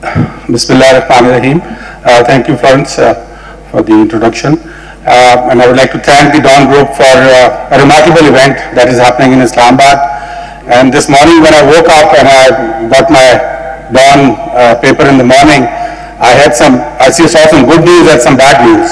Bismillahirrahmanirrahim. Thank you, Florence, for the introduction. And I would like to thank the Dawn Group for a remarkable event that is happening in Islamabad. And this morning when I woke up and I got my Dawn paper in the morning, I saw some good news and some bad news.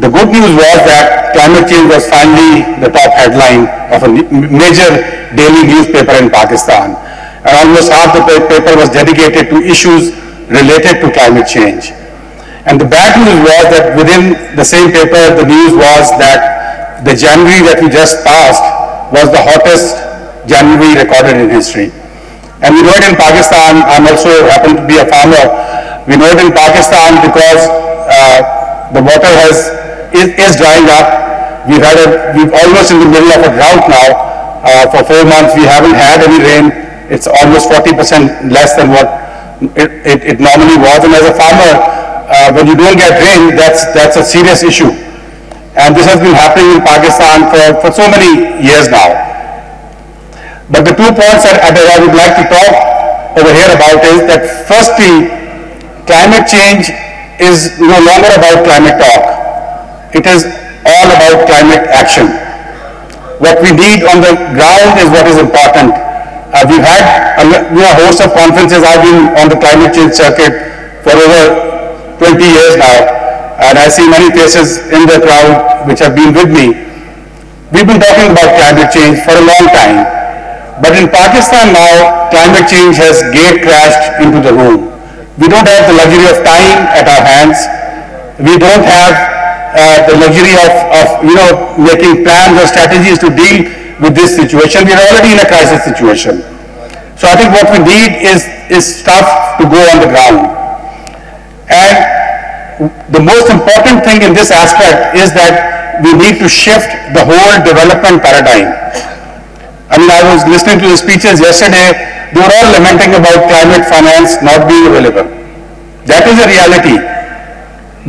The good news was that climate change was finally the top headline of a major daily newspaper in Pakistan. And almost half the paper was dedicated to issues related to climate change. And the bad news was that within the same paper, the news was that the January that we just passed was the hottest January recorded in history. And we know it in Pakistan. I'm also happen to be a farmer. We know it in Pakistan because the water is drying up. We're almost in the middle of a drought now. For 4 months, we haven't had any rain. It's almost 40% less than what it normally was. And as a farmer, when you don't get rain, that's a serious issue. And this has been happening in Pakistan for so many years now. But the 2 points that I would like to talk over here about is that firstly, climate change is no longer about climate talk. It is all about climate action. What we need on the ground is what is important. We've had a host of conferences. I've been on the climate change circuit for over 20 years now, and I see many faces in the crowd which have been with me. We've been talking about climate change for a long time, but in Pakistan now, climate change has gate-crashed into the room. We don't have the luxury of time at our hands. We don't have the luxury of making plans or strategies to deal with this situation. We are already in a crisis situation. So I think what we need is stuff to go on the ground. And the most important thing in this aspect is that we need to shift the whole development paradigm. I mean, I was listening to the speeches yesterday. They were all lamenting about climate finance not being available. That is a reality.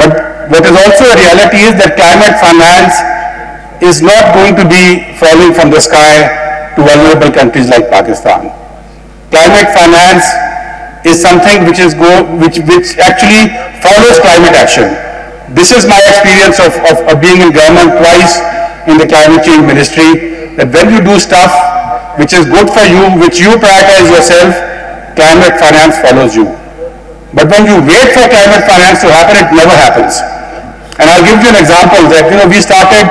But what is also a reality is that climate finance is not going to be falling from the sky to vulnerable countries like Pakistan. Climate finance is something which actually follows climate action. This is my experience of being in government twice in the climate change ministry, that when you do stuff which is good for you, which you prioritize yourself, climate finance follows you. But when you wait for climate finance to happen, it never happens. And I'll give you an example that, we started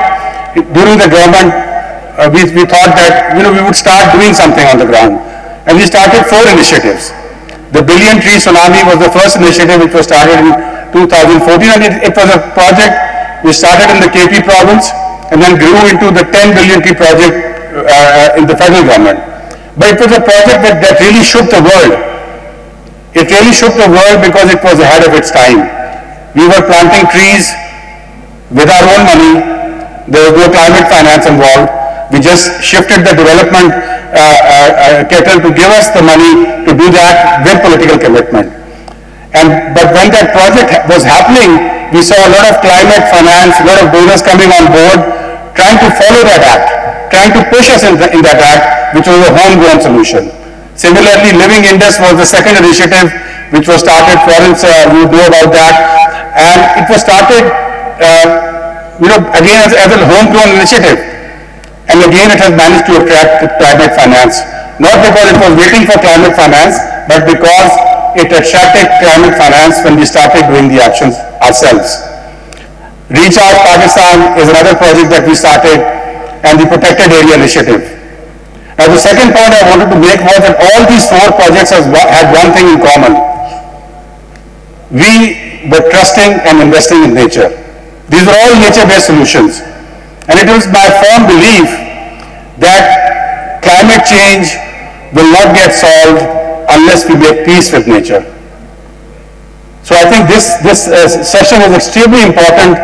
during the government, we thought that, we would start doing something on the ground. And we started 4 initiatives. The Billion Tree Tsunami was the first initiative which was started in 2014, and it was a project which started in the KP province and then grew into the 10 billion tree project in the federal government. But it was a project that really shook the world. It really shook the world because it was ahead of its time. We were planting trees with our own money. There was no climate finance involved. We just shifted the development kettle to give us the money to do that with political commitment. But when that project was happening, we saw a lot of climate finance, a lot of donors coming on board, trying to follow that act, trying to push us in that act, which was a homegrown solution. Similarly, Living Indus was the second initiative which was started. Florence, you know about that. And it was started, again as a homegrown initiative. And again, it has managed to attract climate finance. Not because it was waiting for climate finance, but because it attracted climate finance when we started doing the actions ourselves. Recharge Pakistan is another project that we started, and the Protected Area Initiative. Now, the second point I wanted to make was that all these 4 projects had one thing in common. We were trusting and investing in nature. These were all nature-based solutions. And it is my firm belief that climate change will not get solved unless we make peace with nature. So I think this session is extremely important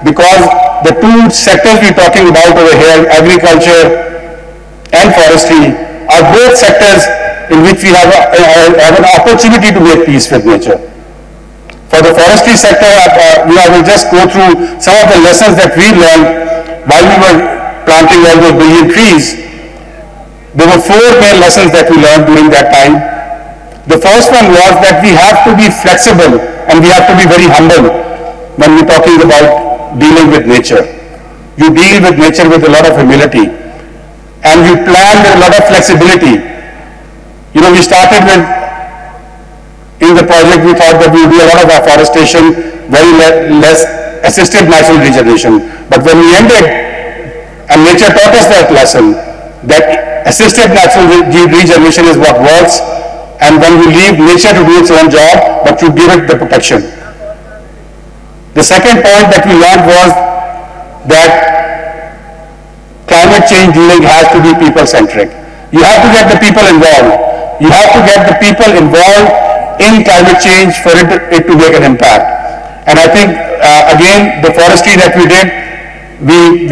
because the 2 sectors we're talking about over here, agriculture and forestry, are both sectors in which we have an opportunity to make peace with nature. For the forestry sector, I will just go through some of the lessons that we learned while we were planting all those billion trees. There were 4 main lessons that we learned during that time. The first one was that we have to be flexible and we have to be very humble when we're talking about dealing with nature. You deal with nature with a lot of humility, and we plan with a lot of flexibility. You know, we started with, in the project, we thought that we would do a lot of afforestation, very less assisted natural regeneration. But when we ended, and nature taught us that lesson, that assisted natural regeneration is what works, and when we leave nature to do its own job, but you give it the protection. The second point that we learned was that climate change dealing has to be people-centric. You have to get the people involved. You have to get the people involved in climate change for it to make an impact. And I think, again, the forestry that we did, we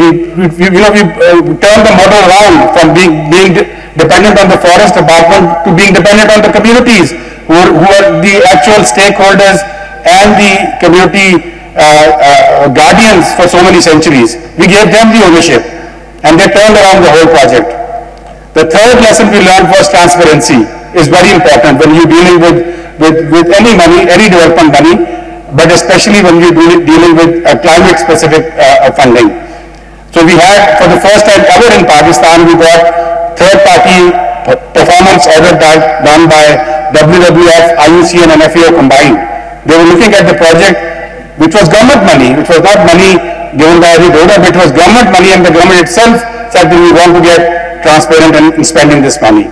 turned the model around from being dependent on the forest department to being dependent on the communities who are the actual stakeholders and the community guardians for so many centuries. We gave them the ownership, and they turned around the whole project. The third lesson we learned was transparency is very important when you're dealing with any money, any development money, but especially when you're dealing with climate-specific funding. So we had, for the first time ever in Pakistan, we got third-party performance audit done by WWF, IUCN, and FAO combined. They were looking at the project, which was government money, which was not money given by every donor, but it was government money, and the government itself said that we want to get transparent in spending this money.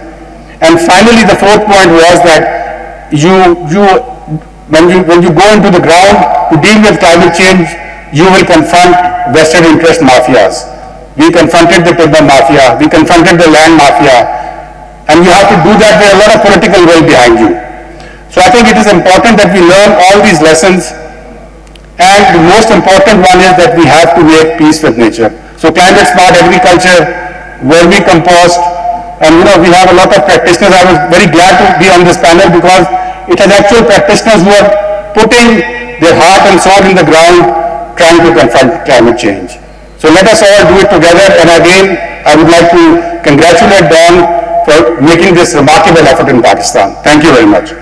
And finally, the fourth point was that when you go into the ground to deal with climate change, you will confront vested interest mafias. We confronted the timber mafia, we confronted the land mafia, and you have to do that with a lot of political will behind you. So I think it is important that we learn all these lessons, and the most important one is that we have to make peace with nature. So climate smart agriculture, vermicompost, and we have a lot of practitioners. I was very glad to be on this panel because it has actual practitioners who are putting their heart and soul in the ground trying to confront climate change. So let us all do it together, and again, I would like to congratulate Dawn for making this remarkable effort in Pakistan. Thank you very much.